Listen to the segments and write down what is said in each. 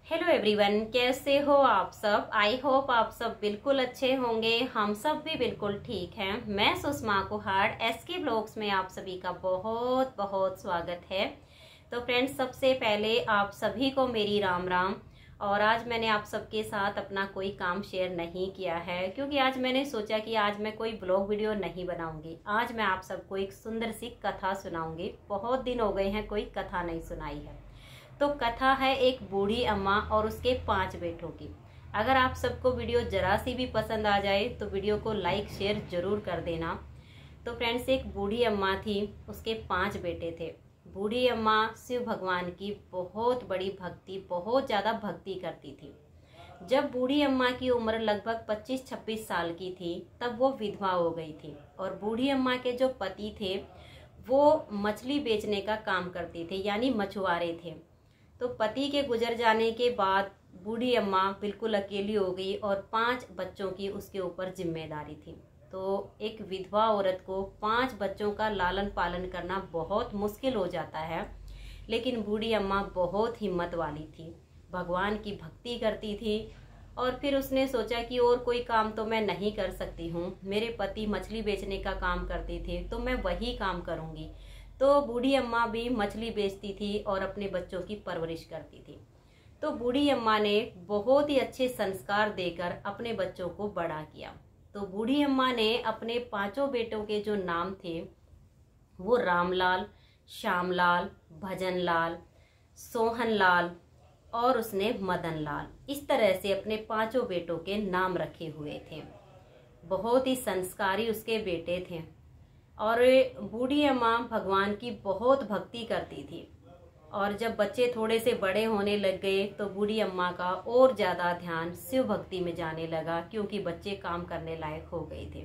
Hello everyone, कैसे हो आप सब। आई होप आप सब बिल्कुल अच्छे होंगे। हम सब भी बिल्कुल ठीक हैं। मैं सुषमा कुहाड़ एसके ब्लॉग्स में आप सभी का बहुत बहुत स्वागत है। तो फ्रेंड्स, सबसे पहले आप सभी को मेरी राम राम। और आज मैंने आप सबके साथ अपना कोई काम शेयर नहीं किया है, क्योंकि आज मैंने सोचा कि आज मैं कोई ब्लॉग वीडियो नहीं बनाऊंगी। आज मैं आप सबको एक सुंदर सी कथा सुनाऊंगी। बहुत दिन हो गए हैं कोई कथा नहीं सुनाई है। तो कथा है एक बूढ़ी अम्मा और उसके 5 बेटों की। अगर आप सबको वीडियो जरा सी भी पसंद आ जाए तो वीडियो को लाइक शेयर जरूर कर देना। तो फ्रेंड्स, एक बूढ़ी अम्मा थी, उसके 5 बेटे थे। बूढ़ी अम्मा शिव भगवान की बहुत बड़ी भक्ति, बहुत ज्यादा भक्ति करती थी। जब बूढ़ी अम्मा की उम्र लगभग 25-26 साल की थी तब वो विधवा हो गई थी। और बूढ़ी अम्मा के जो पति थे वो मछली बेचने का काम करते थे, यानी मछुआरे थे। तो पति के गुजर जाने के बाद बूढ़ी अम्मा बिल्कुल अकेली हो गई और 5 बच्चों की उसके ऊपर जिम्मेदारी थी। तो एक विधवा औरत को 5 बच्चों का लालन पालन करना बहुत मुश्किल हो जाता है। लेकिन बूढ़ी अम्मा बहुत हिम्मत वाली थी, भगवान की भक्ति करती थी। और फिर उसने सोचा कि और कोई काम तो मैं नहीं कर सकती हूँ, मेरे पति मछली बेचने का काम करते थे तो मैं वही काम करूँगी। तो बूढ़ी अम्मा भी मछली बेचती थी और अपने बच्चों की परवरिश करती थी। तो बूढ़ी अम्मा ने बहुत ही अच्छे संस्कार देकर अपने बच्चों को बड़ा किया। तो बूढ़ी अम्मा ने अपने 5 बेटों के जो नाम थे वो रामलाल, श्यामलाल, भजनलाल, सोहनलाल और उसने मदनलाल, इस तरह से अपने 5 बेटों के नाम रखे हुए थे। बहुत ही संस्कारी उसके बेटे थे। और बूढ़ी अम्मा भगवान की बहुत भक्ति करती थी। और जब बच्चे थोड़े से बड़े होने लग गए तो बूढ़ी अम्मा का और ज्यादा ध्यान शिव भक्ति में जाने लगा, क्योंकि बच्चे काम करने लायक हो गए थे।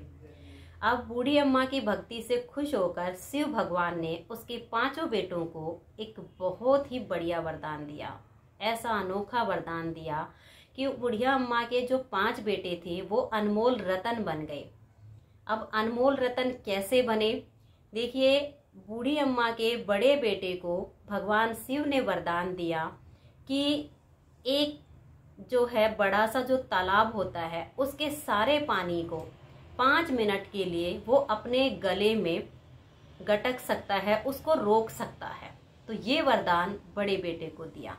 अब बूढ़ी अम्मा की भक्ति से खुश होकर शिव भगवान ने उसके 5 बेटों को एक बहुत ही बढ़िया वरदान दिया। ऐसा अनोखा वरदान दिया कि बुढ़िया अम्मा के जो 5 बेटे थे वो अनमोल रतन बन गए। अब अनमोल रतन कैसे बने, देखिए। बूढ़ी अम्मा के बड़े बेटे को भगवान शिव ने वरदान दिया कि एक जो है बड़ा सा जो तालाब होता है उसके सारे पानी को 5 मिनट के लिए वो अपने गले में गटक सकता है, उसको रोक सकता है। तो ये वरदान बड़े बेटे को दिया।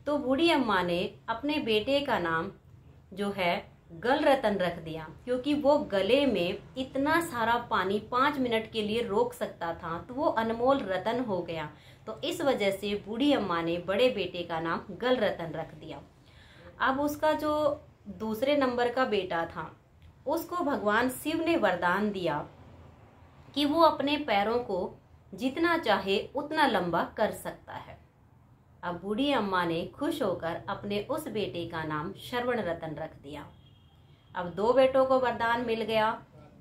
तो बूढ़ी अम्मा ने अपने बेटे का नाम जो है गल रतन रख दिया, क्योंकि वो गले में इतना सारा पानी 5 मिनट के लिए रोक सकता था, तो वो अनमोल रतन हो गया। तो इस वजह से बूढ़ी अम्मा ने बड़े बेटे का नाम गल रतन रख दिया। अब उसका जो दूसरे नंबर का बेटा था उसको भगवान शिव ने वरदान दिया कि वो अपने पैरों को जितना चाहे उतना लंबा कर सकता है। अब बूढ़ी अम्मा ने खुश होकर अपने उस बेटे का नाम श्रवण रतन रख दिया। अब 2 बेटों को वरदान मिल गया।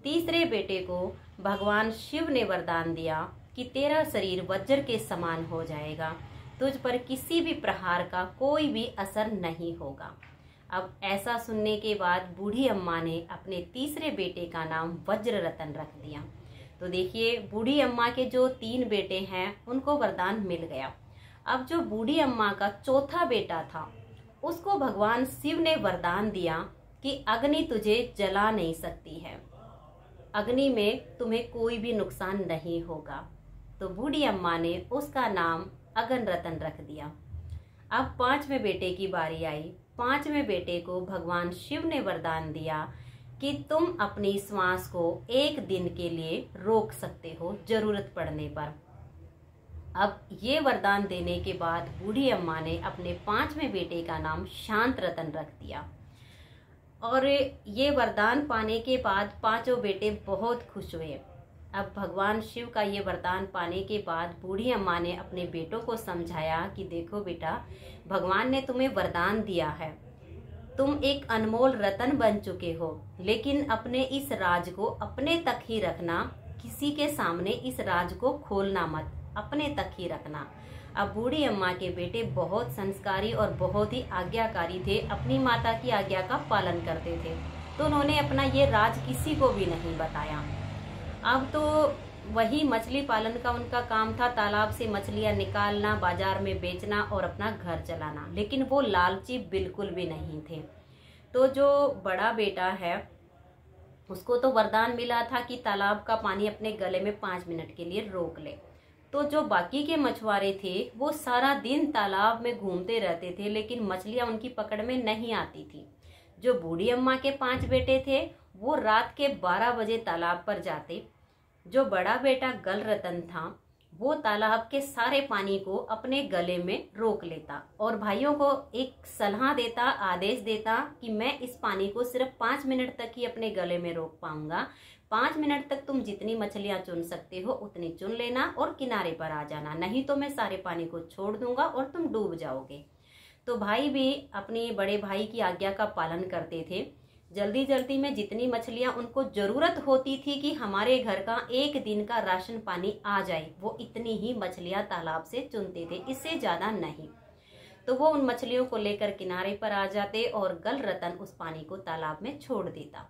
तीसरे बेटे को भगवान शिव ने वरदान दिया कि तेरा शरीर वज्र के समान हो जाएगा, तुझ पर किसी भी प्रहार का कोई भी असर नहीं होगा। अब ऐसा सुनने के बाद बूढ़ी अम्मा ने अपने तीसरे बेटे का नाम वज्र रतन रख दिया। तो देखिए, बूढ़ी अम्मा के जो 3 बेटे हैं उनको वरदान मिल गया। अब जो बूढ़ी अम्मा का चौथा बेटा था उसको भगवान शिव ने वरदान दिया कि अग्नि तुझे जला नहीं सकती है, अग्नि में तुम्हें कोई भी नुकसान नहीं होगा। तो बूढ़ी अम्मा ने उसका नाम अगन रतन रख दिया। अब 5वें बेटे की बारी आई। 5वें बेटे को भगवान शिव ने वरदान दिया कि तुम अपनी श्वास को 1 दिन के लिए रोक सकते हो जरूरत पड़ने पर। अब ये वरदान देने के बाद बूढ़ी अम्मा ने अपने 5वें बेटे का नाम शांत रतन रख दिया। और ये वरदान पाने के बाद 5 बेटे बहुत खुश हुए। अब भगवान शिव का ये वरदान पाने के बाद बूढ़ी अम्मा ने अपने बेटों को समझाया कि देखो बेटा, भगवान ने तुम्हें वरदान दिया है, तुम एक अनमोल रतन बन चुके हो, लेकिन अपने इस राज को अपने तक ही रखना, किसी के सामने इस राज को खोलना मत, अपने तक ही रखना। अब बूढ़ी अम्मा के बेटे बहुत संस्कारी और बहुत ही आज्ञाकारी थे, अपनी माता की आज्ञा का पालन करते थे। तो उन्होंने अपना ये राज किसी को भी नहीं बताया। अब तो वही मछली पालन का उनका काम था, तालाब से मछलियां निकालना, बाजार में बेचना और अपना घर चलाना। लेकिन वो लालची बिल्कुल भी नहीं थे। तो जो बड़ा बेटा है उसको तो वरदान मिला था कि तालाब का पानी अपने गले में 5 मिनट के लिए रोक ले। तो जो बाकी के मछुआरे थे वो सारा दिन तालाब में घूमते रहते थे, लेकिन मछलियां उनकी पकड़ में नहीं आती थी। जो बूढ़ी अम्मा के 5 बेटे थे वो रात के 12 बजे तालाब पर जाते। जो बड़ा बेटा गल रतन था वो तालाब के सारे पानी को अपने गले में रोक लेता और भाइयों को एक सलाह देता, आदेश देता कि मैं इस पानी को सिर्फ 5 मिनट तक ही अपने गले में रोक पाऊंगा। 5 मिनट तक तुम जितनी मछलियां चुन सकते हो उतनी चुन लेना और किनारे पर आ जाना, नहीं तो मैं सारे पानी को छोड़ दूंगा और तुम डूब जाओगे। तो भाई भी अपने बड़े भाई की आज्ञा का पालन करते थे। जल्दी जल्दी में जितनी मछलियां उनको जरूरत होती थी कि हमारे घर का एक दिन का राशन पानी आ जाए, वो इतनी ही मछलियां तालाब से चुनते थे, इससे ज्यादा नहीं। तो वो उन मछलियों को लेकर किनारे पर आ जाते और गल रतन उस पानी को तालाब में छोड़ देता।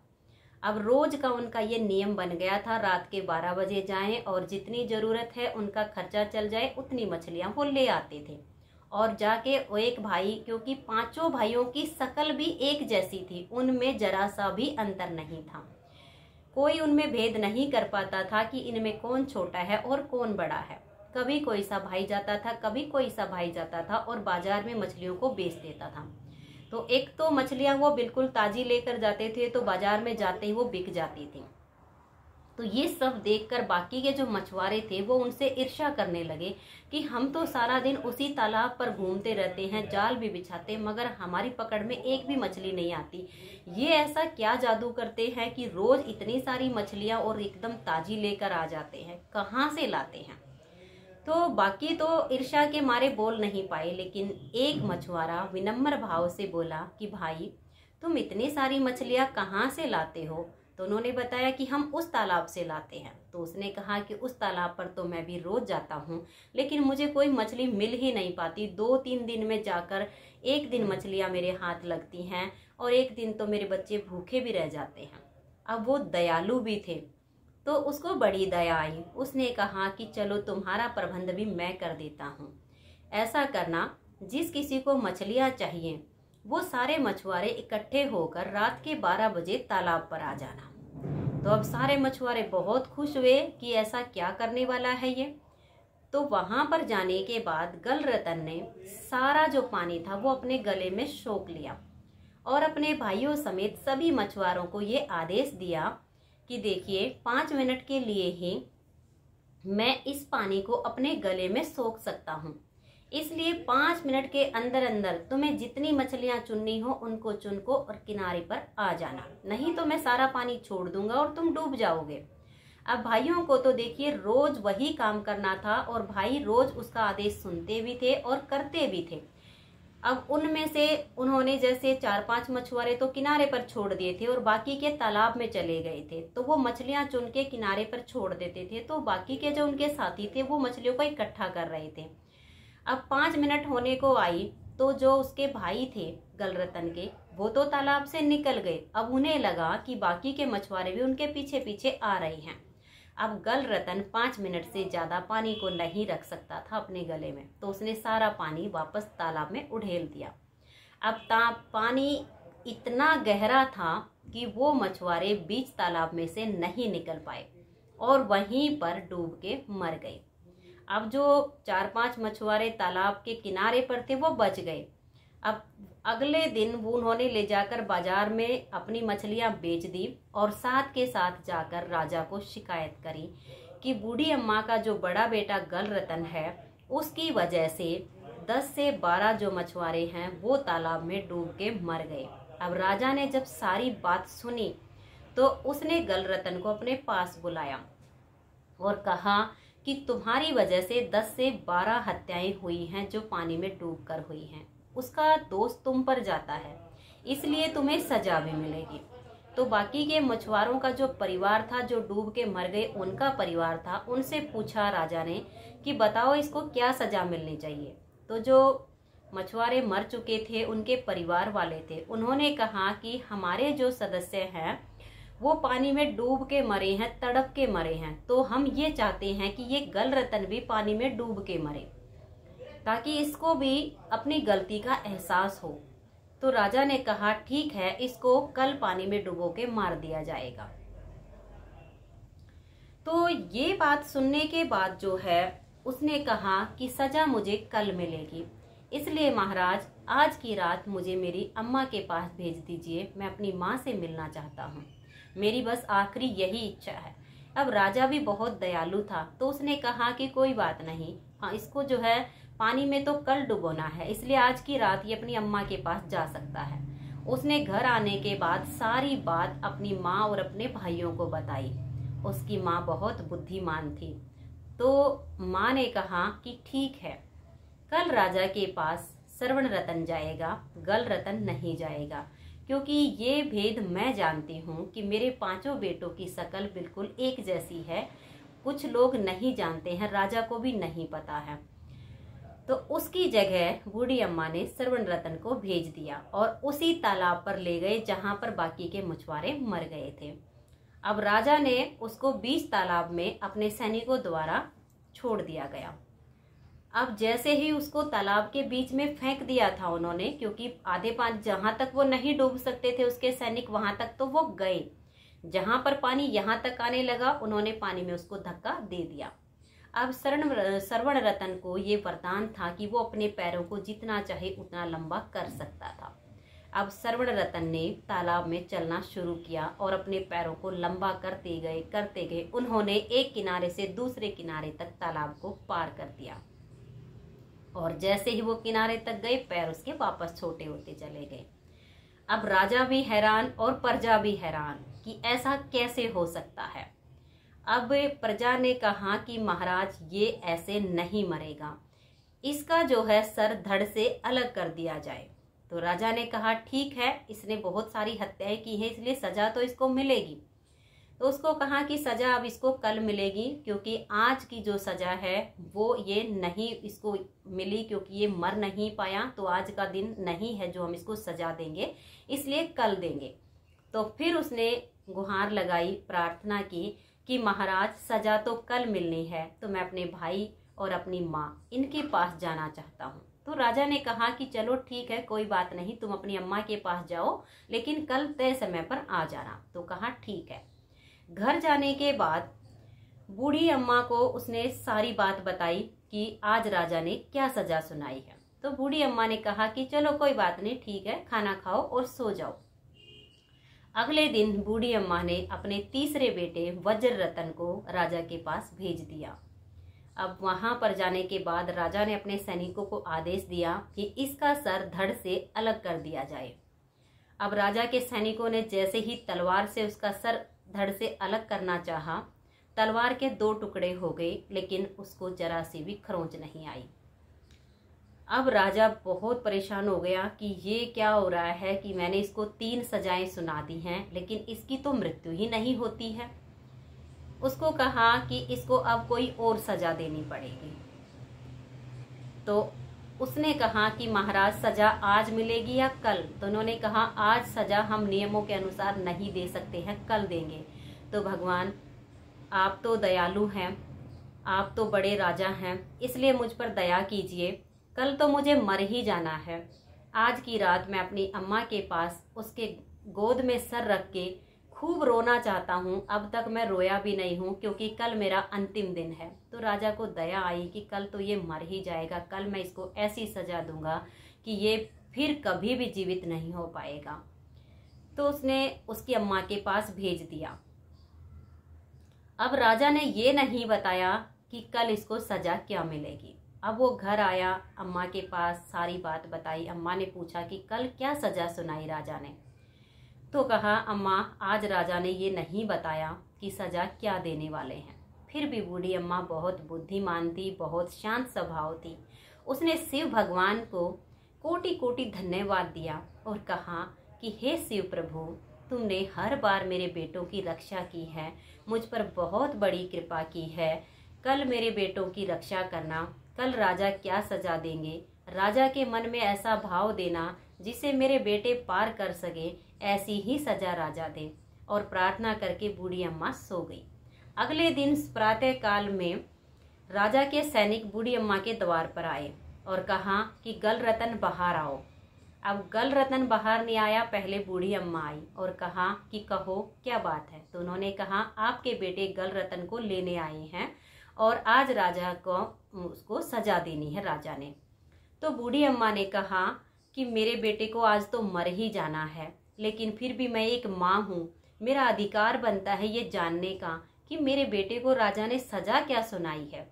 अब रोज का उनका ये नियम बन गया था, रात के 12 बजे जाएं और जितनी जरूरत है उनका खर्चा चल जाए उतनी मछलियां वो ले आते थे। और जाके वो एक भाई, क्योंकि 5 भाइयों की शकल भी एक जैसी थी, उनमें जरा सा भी अंतर नहीं था। कोई उनमें भेद नहीं कर पाता था कि इनमें कौन छोटा है और कौन बड़ा है। कभी कोई सा भाई जाता था, कभी कोई सा भाई जाता था और बाजार में मछलियों को बेच देता था। तो एक तो मछलियां वो बिल्कुल ताजी लेकर जाते थे, तो बाजार में जाते ही वो बिक जाती थी। तो ये सब देखकर बाकी के जो मछुआरे थे वो उनसे ईर्ष्या करने लगे कि हम तो सारा दिन उसी तालाब पर घूमते रहते हैं, जाल भी बिछाते, मगर हमारी पकड़ में एक भी मछली नहीं आती। ये ऐसा क्या जादू करते हैं कि रोज इतनी सारी मछलियां और एकदम ताजी लेकर आ जाते हैं, कहाँ से लाते हैं। तो बाकी तो ईर्ष्या के मारे बोल नहीं पाए, लेकिन एक मछुआरा विनम्र भाव से बोला कि भाई तुम इतनी सारी मछलियां कहाँ से लाते हो। तो उन्होंने बताया कि हम उस तालाब से लाते हैं। तो उसने कहा कि उस तालाब पर तो मैं भी रोज जाता हूँ, लेकिन मुझे कोई मछली मिल ही नहीं पाती। 2-3 दिन में जाकर एक दिन मछलियां मेरे हाथ लगती हैं और एक दिन तो मेरे बच्चे भूखे भी रह जाते हैं। अब वो दयालु भी थे तो उसको बड़ी दया आई। उसने कहा कि चलो तुम्हारा प्रबंध भी मैं कर देता हूँ। ऐसा करना, जिस किसी को मछलियां चाहिए वो सारे मछुआरे इकट्ठे होकर रात के 12 बजे तालाब पर आ जाना। तो अब सारे मछुआरे बहुत खुश हुए कि ऐसा क्या करने वाला है ये। तो वहां पर जाने के बाद गल रतन ने सारा जो पानी था वो अपने गले में सोख लिया और अपने भाइयों समेत सभी मछुआरों को ये आदेश दिया कि देखिए 5 मिनट के लिए ही मैं इस पानी को अपने गले में सोख सकता हूँ, इसलिए 5 मिनट के अंदर अंदर तुम्हें जितनी मछलियां चुननी हो उनको चुन को और किनारे पर आ जाना, नहीं तो मैं सारा पानी छोड़ दूंगा और तुम डूब जाओगे। अब भाइयों को तो देखिए रोज वही काम करना था और भाई रोज उसका आदेश सुनते भी थे और करते भी थे। अब उनमें से उन्होंने जैसे 4-5 मछुआरे तो किनारे पर छोड़ दिए थे और बाकी के तालाब में चले गए थे, तो वो मछलियां चुन के किनारे पर छोड़ देते थे। तो बाकी के जो उनके साथी थे वो मछलियों को इकट्ठा कर रहे थे। अब 5 मिनट होने को आई तो जो उसके भाई थे गल रतन के, वो तो तालाब से निकल गए। अब उन्हें लगा कि बाकी के मछुआरे भी उनके पीछे पीछे आ रहे हैं। अब गल रतन 5 मिनट से ज्यादा पानी को नहीं रख सकता था अपने गले में, तो उसने सारा पानी वापस तालाब में उड़ेल दिया। अब पानी इतना गहरा था कि वो मछुआरे बीच तालाब में से नहीं निकल पाए और वहीं पर डूब के मर गए। अब जो 4-5 मछुआरे तालाब के किनारे पर थे वो बच गए। अब अगले दिन वो उन्होंने ले जाकर बाजार में अपनी मछलियां बेच दी और साथ के साथ जाकर राजा को शिकायत करी कि बूढ़ी अम्मा का जो बड़ा बेटा गल रतन है उसकी वजह से 10 से 12 जो मछुआरे हैं वो तालाब में डूब के मर गए। अब राजा ने जब सारी बात सुनी तो उसने गल रतन को अपने पास बुलाया और कहा कि तुम्हारी वजह से 10 से 12 हत्याएं हुई हैं जो पानी में डूबकर हुई हैं, उसका दोष तुम पर जाता है, इसलिए तुम्हें सजा भी मिलेगी। तो बाकी के मछुआरों का जो परिवार था जो डूब के मर गए, उनका परिवार था, उनसे पूछा राजा ने कि बताओ इसको क्या सजा मिलनी चाहिए। तो जो मछुआरे मर चुके थे उनके परिवार वाले थे, उन्होंने कहा कि हमारे जो सदस्य हैं वो पानी में डूब के मरे हैं, तड़प के मरे हैं, तो हम ये चाहते हैं कि ये गलरतन भी पानी में डूब के मरे, ताकि इसको भी अपनी गलती का एहसास हो। तो राजा ने कहा ठीक है, इसको कल पानी में डुबो के मार दिया जाएगा। तो ये बात सुनने के बाद जो है उसने कहा कि सजा मुझे कल मिलेगी, इसलिए महाराज आज की रात मुझे मेरी अम्मा के पास भेज दीजिए, मैं अपनी माँ से मिलना चाहता हूँ, मेरी बस आखिरी यही इच्छा है। अब राजा भी बहुत दयालु था, तो उसने कहा कि कोई बात नहीं, हाँ इसको जो है पानी में तो कल डुबोना है, इसलिए आज की रात ये अपनी अम्मा के पास जा सकता है। उसने घर आने के बाद सारी बात अपनी माँ और अपने भाइयों को बताई। उसकी माँ बहुत बुद्धिमान थी, तो माँ ने कहा कि ठीक है, कल राजा के पास श्रवण रतन जाएगा, गल रतन नहीं जाएगा, क्योंकि ये भेद मैं जानती हूँ कि मेरे पांचों बेटों की शक्ल बिल्कुल एक जैसी है। कुछ लोग नहीं जानते हैं, राजा को भी नहीं पता है। तो उसकी जगह बूढ़ी अम्मा ने श्रवण रतन को भेज दिया और उसी तालाब पर ले गए जहां पर बाकी के मछुआरे मर गए थे। अब राजा ने उसको बीच तालाब में अपने सैनिकों द्वारा छोड़ दिया गया। अब जैसे ही उसको तालाब के बीच में फेंक दिया था उन्होंने, क्योंकि आधे पानी जहां तक वो नहीं डूब सकते थे उसके सैनिक, वहां तक तो वो गए, जहां पर पानी यहां तक आने लगा उन्होंने पानी में उसको धक्का दे दिया। अब श्रवण रतन को ये वरदान था कि वो अपने पैरों को जितना चाहे उतना लंबा कर सकता था। अब श्रवण रतन ने तालाब में चलना शुरू किया और अपने पैरों को लंबा करते गए। उन्होंने एक किनारे से दूसरे किनारे तक तालाब को पार कर दिया और जैसे ही वो किनारे तक गए पैर उसके वापस छोटे होते चले गए। अब राजा भी हैरान और प्रजा भी हैरान कि ऐसा कैसे हो सकता है। अब प्रजा ने कहा कि महाराज ये ऐसे नहीं मरेगा, इसका जो है सर धड़ से अलग कर दिया जाए। तो राजा ने कहा ठीक है, इसने बहुत सारी हत्याएं की हैं, इसलिए सजा तो इसको मिलेगी। तो उसको कहा कि सजा अब इसको कल मिलेगी, क्योंकि आज की जो सजा है वो ये नहीं इसको मिली, क्योंकि ये मर नहीं पाया, तो आज का दिन नहीं है जो हम इसको सजा देंगे, इसलिए कल देंगे। तो फिर उसने गुहार लगाई, प्रार्थना की कि महाराज सजा तो कल मिलनी है, तो मैं अपने भाई और अपनी माँ इनके पास जाना चाहता हूँ। तो राजा ने कहा कि चलो ठीक है, कोई बात नहीं, तुम अपनी अम्मा के पास जाओ, लेकिन कल तय समय पर आ जाना। तो कहा ठीक है। घर जाने के बाद बूढ़ी अम्मा को उसने सारी बात बताई कि आज राजा ने क्या सजा सुनाई है। तो बूढ़ी अम्मा ने कहा कि चलो कोई बात नहीं, ठीक है, खाना खाओ और सो जाओ। अगले दिन बूढ़ी अम्मा ने अपने तीसरे बेटे वज्र रतन को राजा के पास भेज दिया। अब वहां पर जाने के बाद राजा ने अपने सैनिकों को आदेश दिया कि इसका सर धड़ से अलग कर दिया जाए। अब राजा के सैनिकों ने जैसे ही तलवार से उसका सर धड़ से अलग करना चाहा, तलवार के 2 टुकड़े हो गए, लेकिन उसको जरा सी भी खरोंच नहीं आई। अब राजा बहुत परेशान हो गया कि ये क्या हो रहा है कि मैंने इसको 3 सजाएं सुना दी हैं, लेकिन इसकी तो मृत्यु ही नहीं होती है। उसको कहा कि इसको अब कोई और सजा देनी पड़ेगी। तो उसने कहा कि महाराज सजा आज मिलेगी या कल? तो उन्होंने कहा आज सजा हम नियमों के अनुसार नहीं दे सकते हैं, कल देंगे। तो भगवान आप तो दयालु हैं, आप तो बड़े राजा हैं, इसलिए मुझ पर दया कीजिए, कल तो मुझे मर ही जाना है। आज की रात मैं अपनी अम्मा के पास उसके गोद में सर रख के खूब रोना चाहता हूँ। अब तक मैं रोया भी नहीं हूँ, क्योंकि कल मेरा अंतिम दिन है। तो राजा को दया आई कि कल तो ये मर ही जाएगा, कल मैं इसको ऐसी सजा दूंगा कि ये फिर कभी भी जीवित नहीं हो पाएगा। तो उसने उसकी अम्मा के पास भेज दिया। अब राजा ने ये नहीं बताया कि कल इसको सजा क्या मिलेगी। अब वो घर आया, अम्मा के पास सारी बात बताई। अम्मा ने पूछा कि कल क्या सजा सुनाई राजा ने? तो कहा अम्मा आज राजा ने ये नहीं बताया कि सजा क्या देने वाले हैं। फिर भी बूढ़ी अम्मा बहुत बुद्धिमान थी, बहुत शांत स्वभाव थी। उसने शिव भगवान को कोटि कोटि धन्यवाद दिया और कहा कि हे शिव प्रभु, तुमने हर बार मेरे बेटों की रक्षा की है, मुझ पर बहुत बड़ी कृपा की है। कल मेरे बेटों की रक्षा करना, कल राजा क्या सजा देंगे, राजा के मन में ऐसा भाव देना जिसे मेरे बेटे पार कर सके, ऐसी ही सजा राजा दे। और प्रार्थना करके बूढ़ी अम्मा सो गई। अगले दिन प्रातः काल में राजा के सैनिक बूढ़ी अम्मा के द्वार पर आए और कहा कि गलरतन बाहर आओ। अब गलरतन बाहर नहीं आया, पहले बूढ़ी अम्मा आई और कहा कि कहो क्या बात है। तो उन्होंने कहा आपके बेटे गलरतन को लेने आए हैं और आज राजा को उसको सजा देनी है राजा ने। तो बूढ़ी अम्मा ने कहा कि मेरे बेटे को आज तो मर ही जाना है, लेकिन फिर भी मैं एक माँ हूँ, मेरा अधिकार बनता है ये जानने का कि मेरे बेटे को राजा ने सजा क्या सुनाई है।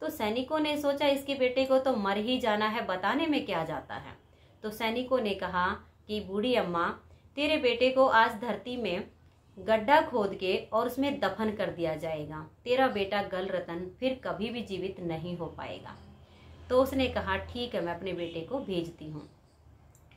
तो सैनिकों ने सोचा इसके बेटे को तो मर ही जाना है, बताने में क्या जाता है। तो सैनिकों ने कहा कि बूढ़ी अम्मा तेरे बेटे को आज धरती में गड्ढा खोद के और उसमें दफन कर दिया जाएगा, तेरा बेटा गलरतन फिर कभी भी जीवित नहीं हो पाएगा। तो उसने कहा ठीक है, मैं अपने बेटे को भेजती हूँ।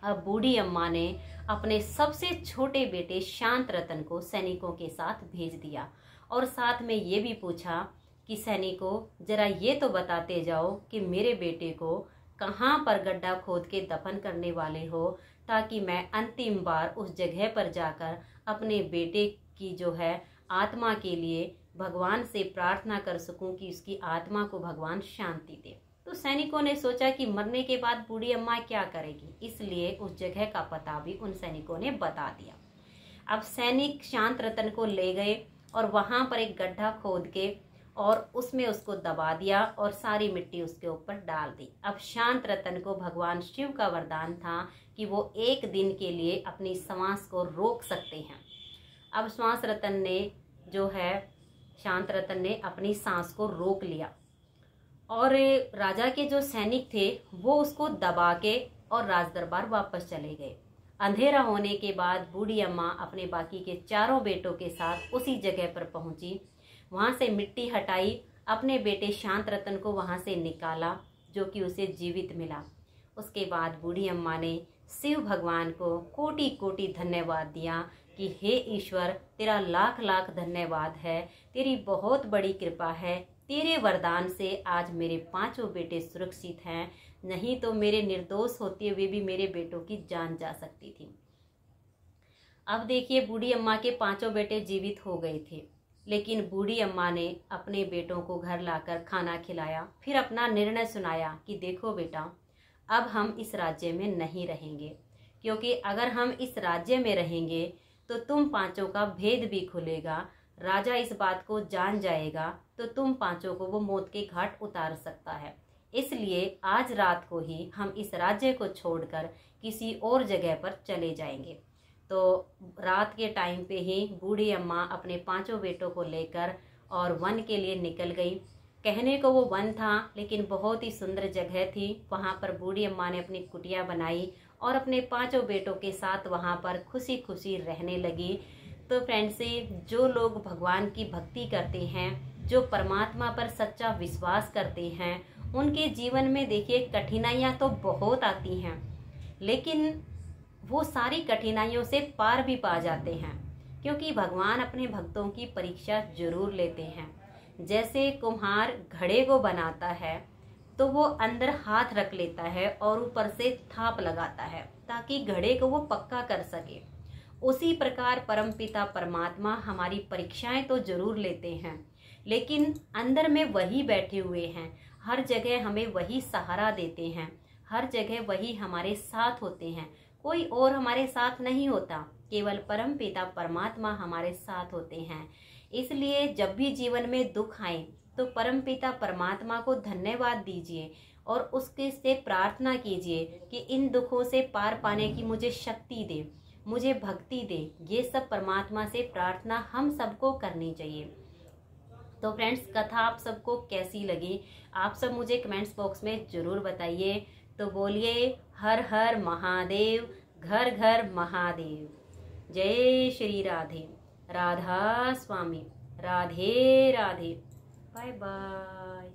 अब बूढ़ी अम्मा ने अपने सबसे छोटे बेटे शांत रतन को सैनिकों के साथ भेज दिया और साथ में ये भी पूछा कि सैनिकों जरा ये तो बताते जाओ कि मेरे बेटे को कहाँ पर गड्ढा खोद के दफन करने वाले हो, ताकि मैं अंतिम बार उस जगह पर जाकर अपने बेटे की जो है आत्मा के लिए भगवान से प्रार्थना कर सकूं कि उसकी आत्मा को भगवान शांति दे। तो सैनिकों ने सोचा कि मरने के बाद बूढ़ी अम्मा क्या करेगी, इसलिए उस जगह का पता भी उन सैनिकों ने बता दिया। अब सैनिक शांत रतन को ले गए और वहां पर एक गड्ढा खोद के और उसमें उसको दबा दिया और सारी मिट्टी उसके ऊपर डाल दी। अब शांत रतन को भगवान शिव का वरदान था कि वो एक दिन के लिए अपनी सांस को रोक सकते हैं। अब श्वास रतन ने जो है शांत रतन ने अपनी सांस को रोक लिया और राजा के जो सैनिक थे वो उसको दबा के और राजदरबार वापस चले गए। अंधेरा होने के बाद बूढ़ी अम्मा अपने बाकी के चारों बेटों के साथ उसी जगह पर पहुंची, वहां से मिट्टी हटाई, अपने बेटे शांत रतन को वहां से निकाला जो कि उसे जीवित मिला। उसके बाद बूढ़ी अम्मा ने शिव भगवान को कोटि कोटि धन्यवाद दिया कि हे ईश्वर तेरा लाख लाख धन्यवाद है, तेरी बहुत बड़ी कृपा है, तेरे वरदान से आज मेरे पांचों बेटे सुरक्षित हैं, नहीं तो मेरे निर्दोष होते हुए भी मेरे बेटों की जान जा सकती थी। अब देखिए बूढ़ी अम्मा के पांचों बेटे जीवित हो गए थे, लेकिन बूढ़ी अम्मा ने अपने बेटों को घर लाकर खाना खिलाया, फिर अपना निर्णय सुनाया कि देखो बेटा अब हम इस राज्य में नहीं रहेंगे, क्योंकि अगर हम इस राज्य में रहेंगे तो तुम पांचों का भेद भी खुलेगा, राजा इस बात को जान जाएगा तो तुम पांचों को वो मौत के घाट उतार सकता है। इसलिए आज रात को ही हम इस राज्य को छोड़कर किसी और जगह पर चले जाएंगे। तो रात के टाइम पे ही बूढ़ी अम्मा अपने पांचों बेटों को लेकर और वन के लिए निकल गई। कहने को वो वन था लेकिन बहुत ही सुंदर जगह थी। वहाँ पर बूढ़ी अम्मा ने अपनी कुटिया बनाई और अपने पांचों बेटों के साथ वहाँ पर खुशी खुशी रहने लगी। तो फ्रेंड्स, जो लोग भगवान की भक्ति करते हैं, जो परमात्मा पर सच्चा विश्वास करते हैं, उनके जीवन में देखिए कठिनाइयाँ तो बहुत आती हैं, लेकिन वो सारी कठिनाइयों से पार भी पा जाते हैं, क्योंकि भगवान अपने भक्तों की परीक्षा जरूर लेते हैं। जैसे कुम्हार घड़े को बनाता है तो वो अंदर हाथ रख लेता है और ऊपर से थाप लगाता है ताकि घड़े को वो पक्का कर सके। उसी प्रकार परमपिता परमात्मा हमारी परीक्षाएं तो जरूर लेते हैं, लेकिन अंदर में वही बैठे हुए हैं, हर जगह हमें वही सहारा देते हैं, हर जगह वही हमारे साथ होते हैं, कोई और हमारे साथ नहीं होता, केवल परमपिता परमात्मा हमारे साथ होते हैं। इसलिए जब भी जीवन में दुख आए तो परमपिता परमात्मा को धन्यवाद दीजिए और उसके से प्रार्थना कीजिए कि इन दुखों से पार पाने की मुझे शक्ति दे, मुझे भक्ति दे। ये सब परमात्मा से प्रार्थना हम सबको करनी चाहिए। तो फ्रेंड्स, कथा आप सबको कैसी लगी आप सब मुझे कमेंट्स बॉक्स में जरूर बताइए। तो बोलिए हर हर महादेव, घर घर महादेव। जय श्री राधे, राधा स्वामी, राधे राधे, बाय बाय।